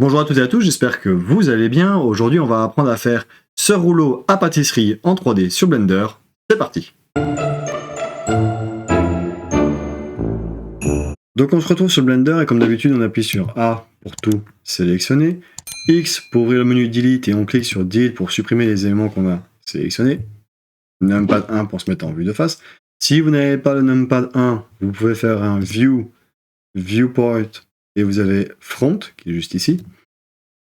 Bonjour à toutes et à tous, j'espère que vous allez bien. Aujourd'hui, on va apprendre à faire ce rouleau à pâtisserie en 3D sur Blender. C'est parti. Donc on se retrouve sur Blender et comme d'habitude, on appuie sur A pour tout sélectionner, X pour ouvrir le menu Delete et on clique sur Delete pour supprimer les éléments qu'on a sélectionnés, Numpad 1 pour se mettre en vue de face. Si vous n'avez pas le Numpad 1, vous pouvez faire un View, Viewport et vous avez Front qui est juste ici.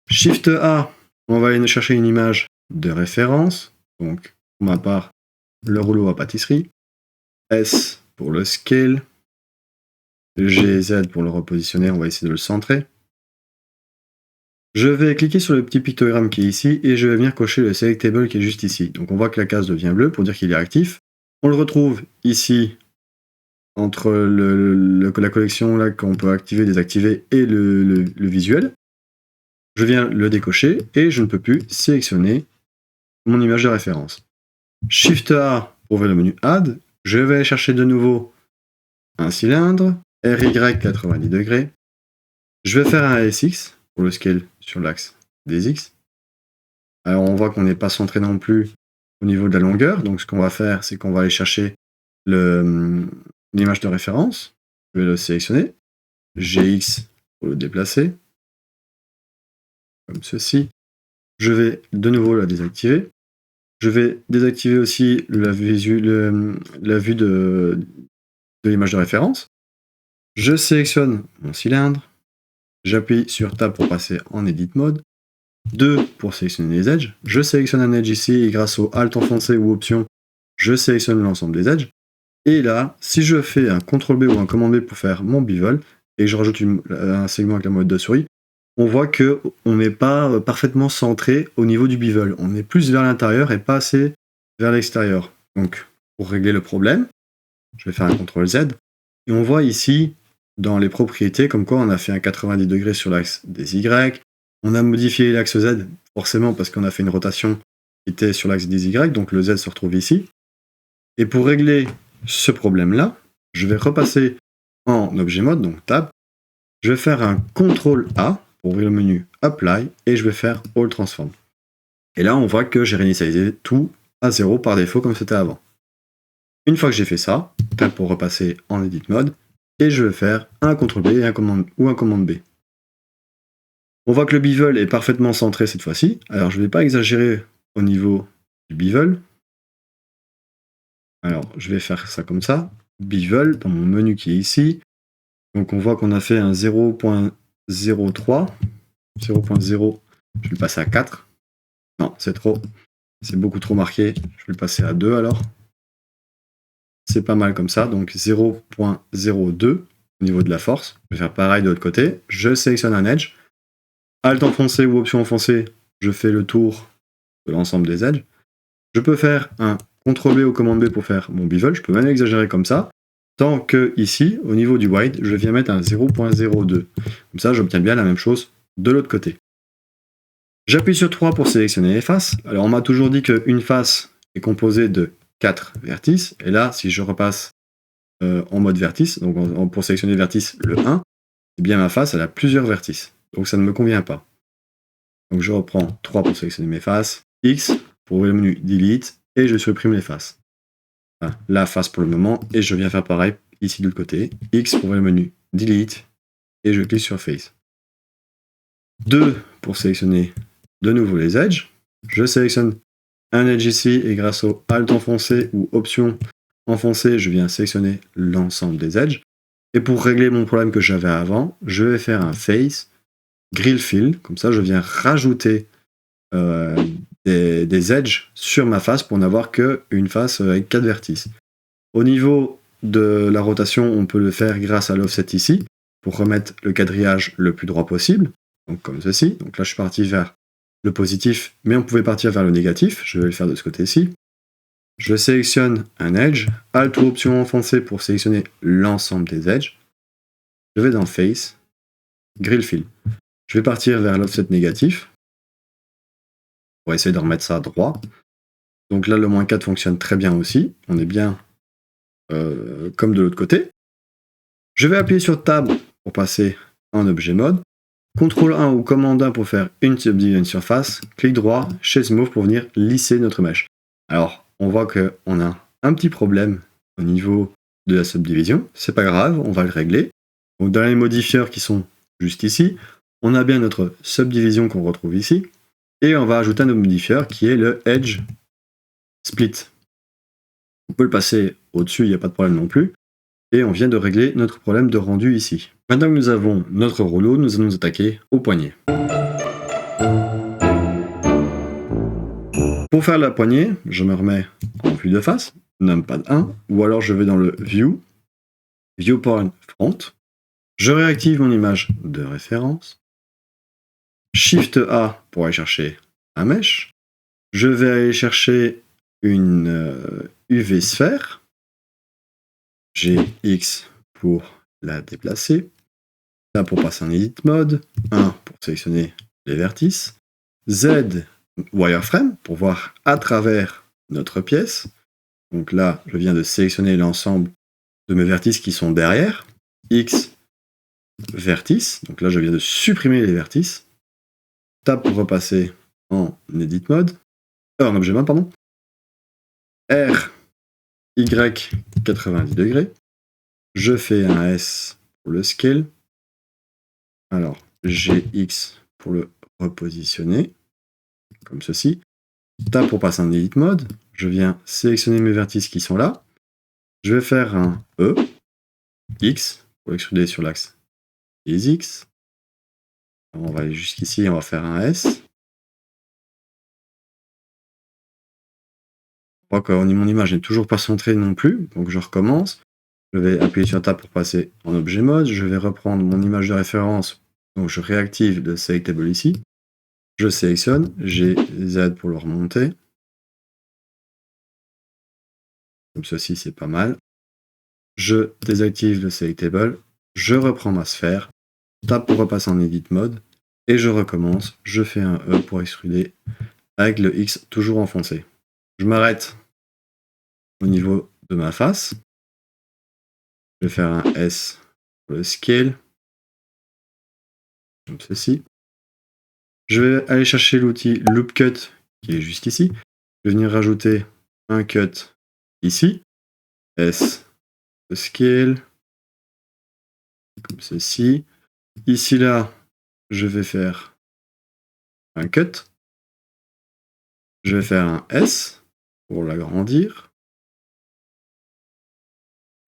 Shift A, on va aller chercher une image de référence, donc pour ma part, le rouleau à pâtisserie. S pour le scale. G, Z pour le repositionner, on va essayer de le centrer. Je vais cliquer sur le petit pictogramme qui est ici et je vais venir cocher le Selectable qui est juste ici. Donc on voit que la case devient bleue pour dire qu'il est actif. On le retrouve ici entre la collection là qu'on peut activer, désactiver et le visuel. Je viens le décocher et je ne peux plus sélectionner mon image de référence. Shift A pour ouvrir le menu Add. Je vais chercher de nouveau un cylindre, RY 90 degrés. Je vais faire un SX pour le scale sur l'axe des X. Alors on voit qu'on n'est pas centré non plus au niveau de la longueur. Donc ce qu'on va faire, c'est qu'on va aller chercher l'image de référence. Je vais le sélectionner. GX pour le déplacer. Comme ceci. Je vais de nouveau la désactiver. Je vais désactiver aussi la vue de l'image de référence. Je sélectionne mon cylindre. J'appuie sur Tab pour passer en Edit Mode. 2 pour sélectionner les edges. Je sélectionne un edge ici et grâce au Alt enfoncé ou Option, je sélectionne l'ensemble des edges. Et là, si je fais un CTRL B ou un commande B pour faire mon bevel et que je rajoute un segment avec la molette de souris, on voit qu'on n'est pas parfaitement centré au niveau du bevel. On est plus vers l'intérieur et pas assez vers l'extérieur. Donc, pour régler le problème, je vais faire un CTRL Z. Et on voit ici, dans les propriétés, comme quoi on a fait un 90 degrés sur l'axe des Y. On a modifié l'axe Z, forcément, parce qu'on a fait une rotation qui était sur l'axe des Y. Donc, le Z se retrouve ici. Et pour régler ce problème-là, je vais repasser en objet mode, donc Tab. Je vais faire un CTRL A pour ouvrir le menu Apply et je vais faire All Transform. Et là, on voit que j'ai réinitialisé tout à 0 par défaut comme c'était avant. Une fois que j'ai fait ça, Tab pour repasser en Edit Mode et je vais faire un CTRL B et un commande B. On voit que le bevel est parfaitement centré cette fois-ci. Alors, je ne vais pas exagérer au niveau du bevel. Alors, je vais faire ça comme ça. Bevel, dans mon menu qui est ici. Donc, on voit qu'on a fait un 0.03. 0.0, je vais le passer à 4. Non, c'est trop. C'est beaucoup trop marqué. Je vais le passer à 2 alors. C'est pas mal comme ça. Donc, 0.02 au niveau de la force. Je vais faire pareil de l'autre côté. Je sélectionne un edge. Alt enfoncé ou Option enfoncée, je fais le tour de l'ensemble des edges. Je peux faire un CTRL B ou commande B pour faire mon bevel, je peux même exagérer comme ça, tant que ici, au niveau du white, je viens mettre un 0.02. Comme ça, j'obtiens bien la même chose de l'autre côté. J'appuie sur 3 pour sélectionner les faces. Alors, on m'a toujours dit qu'une face est composée de 4 vertices, et là, si je repasse en mode vertice, donc pour sélectionner le vertice, le 1, eh bien ma face, elle a plusieurs vertices. Donc ça ne me convient pas. Donc je reprends 3 pour sélectionner mes faces, X pour ouvrir le menu Delete, et je supprime les faces. Enfin, la face pour le moment, et je viens faire pareil ici de l'autre côté. X pour ouvrir le menu Delete, et je clique sur Face. 2 pour sélectionner de nouveau les edges. Je sélectionne un edge ici, et grâce au Alt enfoncé ou Option enfoncé, je viens sélectionner l'ensemble des edges. Et pour régler mon problème que j'avais avant, je vais faire un Face, Grill Fill, comme ça je viens rajouter des edges sur ma face pour n'avoir qu'une face avec 4 vertices. Au niveau de la rotation, on peut le faire grâce à l'offset ici, pour remettre le quadrillage le plus droit possible, donc comme ceci. Donc là je suis parti vers le positif, mais on pouvait partir vers le négatif, je vais le faire de ce côté-ci. Je sélectionne un edge, Alt ou Option enfoncée pour sélectionner l'ensemble des edges. Je vais dans Face, Grill Fill. Je vais partir vers l'offset négatif pour essayer de remettre ça droit. Donc là, le -4 fonctionne très bien aussi. On est bien comme de l'autre côté. Je vais appuyer sur Tab pour passer en objet mode. CTRL 1 ou commande 1 pour faire une subdivision surface, clic droit, chez Smooth pour venir lisser notre mèche. Alors, on voit qu'on a un petit problème au niveau de la subdivision, c'est pas grave, on va le régler. Donc dans les modifieurs qui sont juste ici, on a bien notre subdivision qu'on retrouve ici, et on va ajouter un autre modifieur qui est le Edge Split. On peut le passer au-dessus, il n'y a pas de problème non plus. Et on vient de régler notre problème de rendu ici. Maintenant que nous avons notre rouleau, nous allons nous attaquer au poignet. Pour faire la poignée, je me remets en vue de face, numpad 1, ou alors je vais dans le View, Viewpoint Front. Je réactive mon image de référence. Shift A pour aller chercher un mesh. Je vais aller chercher une UV sphère. GX pour la déplacer. Là pour passer en Edit Mode. 1 pour sélectionner les vertices. Z Wireframe pour voir à travers notre pièce. Donc là, je viens de sélectionner l'ensemble de mes vertices qui sont derrière. X vertice. Donc là, je viens de supprimer les vertices. Tab pour repasser en Edit Mode. En Objet Mode, pardon. R Y 90 degrés. Je fais un S pour le scale. Alors, GX pour le repositionner, comme ceci. Tab pour passer en Edit Mode. Je viens sélectionner mes vertices qui sont là. Je vais faire un E, X, pour l'extruder sur l'axe des X. On va aller jusqu'ici, on va faire un S. Je crois que mon image n'est toujours pas centrée non plus, donc je recommence. Je vais appuyer sur Tab pour passer en objet mode. Je vais reprendre mon image de référence, donc je réactive le Selectable ici. Je sélectionne, j'ai Z pour le remonter. Comme ceci, c'est pas mal. Je désactive le Selectable, je reprends ma sphère, Tab pour repasser en Edit Mode, et je recommence. Je fais un E pour extruder avec le X toujours enfoncé. Je m'arrête au niveau de ma face. Je vais faire un S pour le scale, comme ceci. Je vais aller chercher l'outil Loop Cut qui est juste ici. Je vais venir rajouter un cut ici. S le scale, comme ceci. Ici là, je vais faire un cut. Je vais faire un S pour l'agrandir.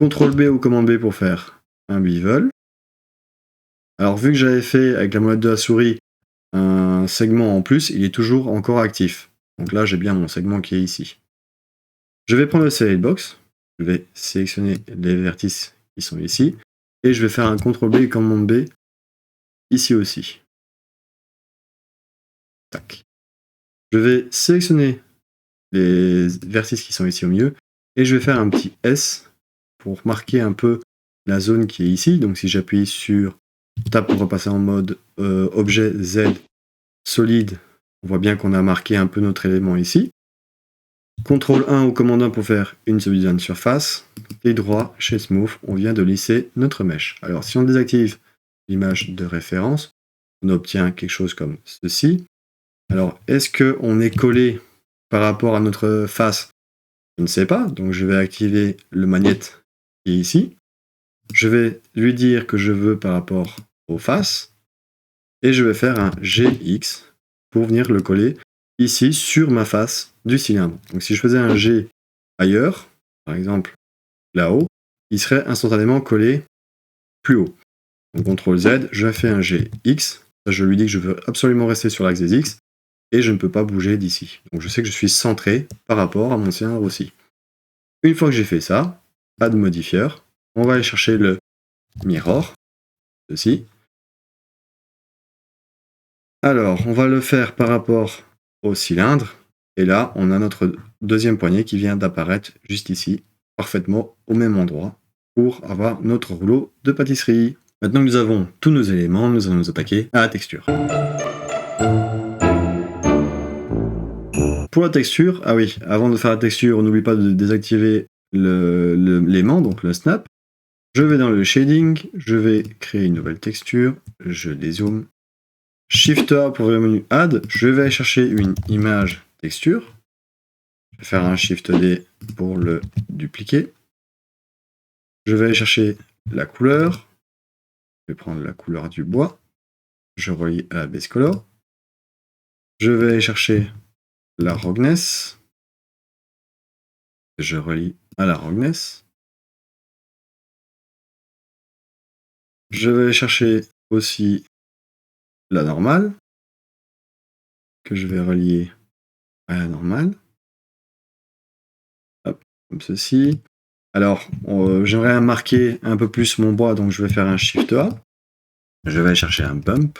CTRL B ou commande B pour faire un bevel. Alors vu que j'avais fait avec la molette de la souris un segment en plus, il est toujours encore actif. Donc là j'ai bien mon segment qui est ici. Je vais prendre le Select Box, je vais sélectionner les vertices qui sont ici, et je vais faire un CTRL B et commande B ici aussi. Tac. Je vais sélectionner les vertices qui sont ici au milieu, et je vais faire un petit S pour marquer un peu la zone qui est ici. Donc si j'appuie sur Tab pour repasser en mode objet Z solide, on voit bien qu'on a marqué un peu notre élément ici. CTRL 1 ou commande 1 pour faire une subdivision surface. Et droit chez Smooth, on vient de lisser notre mèche. Alors si on désactive l'image de référence, on obtient quelque chose comme ceci. Alors est-ce qu'on est collé par rapport à notre face? Je ne sais pas, donc je vais activer le magnète qui est ici. Je vais lui dire que je veux par rapport aux faces, et je vais faire un GX pour venir le coller ici sur ma face du cylindre. Donc si je faisais un G ailleurs, par exemple là-haut, il serait instantanément collé plus haut. Donc CTRL Z, je fais un GX, je lui dis que je veux absolument rester sur l'axe des X, et je ne peux pas bouger d'ici. Donc je sais que je suis centré par rapport à mon cylindre aussi. Une fois que j'ai fait ça, pas de modifieur, on va aller chercher le mirror, ceci. Alors, on va le faire par rapport au cylindre, et là, on a notre deuxième poignet qui vient d'apparaître juste ici, parfaitement au même endroit, pour avoir notre rouleau de pâtisserie. Maintenant que nous avons tous nos éléments, nous allons nous attaquer à la texture. Pour la texture, ah oui, avant de faire la texture, on n'oublie pas de désactiver l'aimant, donc le snap. Je vais dans le shading, je vais créer une nouvelle texture, je dézoome, Shift A pour ouvrir le menu Add. Je vais aller chercher une image texture. Je vais faire un Shift D pour le dupliquer. Je vais aller chercher la couleur. Je vais prendre la couleur du bois. Je relie à la base color. Je vais aller chercher la roughness. Je relie à la roughness. Je vais aller chercher aussi la normale, que je vais relier à la normale. Hop, comme ceci. Alors, j'aimerais marquer un peu plus mon bois, donc je vais faire un Shift A. Je vais aller chercher un bump.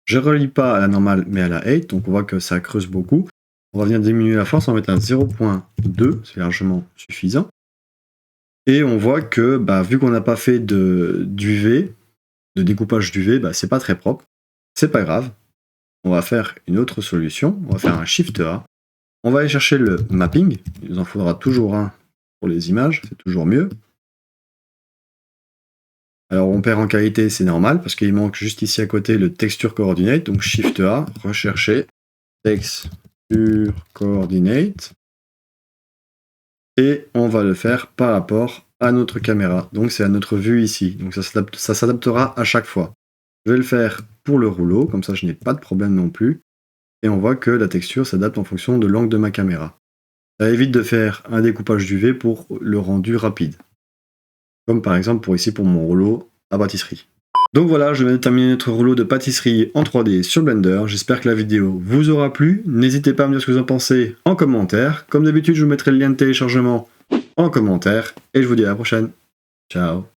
Je ne relie pas à la normale, mais à la 8, donc on voit que ça creuse beaucoup. On va venir diminuer la force, on va mettre à 0.2, c'est largement suffisant. Et on voit que, vu qu'on n'a pas fait d'UV, de découpage d'UV, c'est pas très propre. C'est pas grave. On va faire une autre solution. On va faire un Shift A. On va aller chercher le mapping. Il nous en faudra toujours un pour les images, c'est toujours mieux. Alors on perd en qualité, c'est normal, parce qu'il manque juste ici à côté le texture coordinate. Donc Shift A, rechercher texture coordinate. Et on va le faire par rapport à notre caméra. Donc c'est à notre vue ici. Donc ça s'adaptera à chaque fois. Je vais le faire pour le rouleau, comme ça je n'ai pas de problème non plus. Et on voit que la texture s'adapte en fonction de l'angle de ma caméra. Ça évite de faire un découpage d'UV pour le rendu rapide. Comme par exemple pour mon rouleau à pâtisserie. Donc voilà, je viens de terminer notre rouleau de pâtisserie en 3D sur Blender. J'espère que la vidéo vous aura plu. N'hésitez pas à me dire ce que vous en pensez en commentaire. Comme d'habitude, je vous mettrai le lien de téléchargement en commentaire. Et je vous dis à la prochaine. Ciao.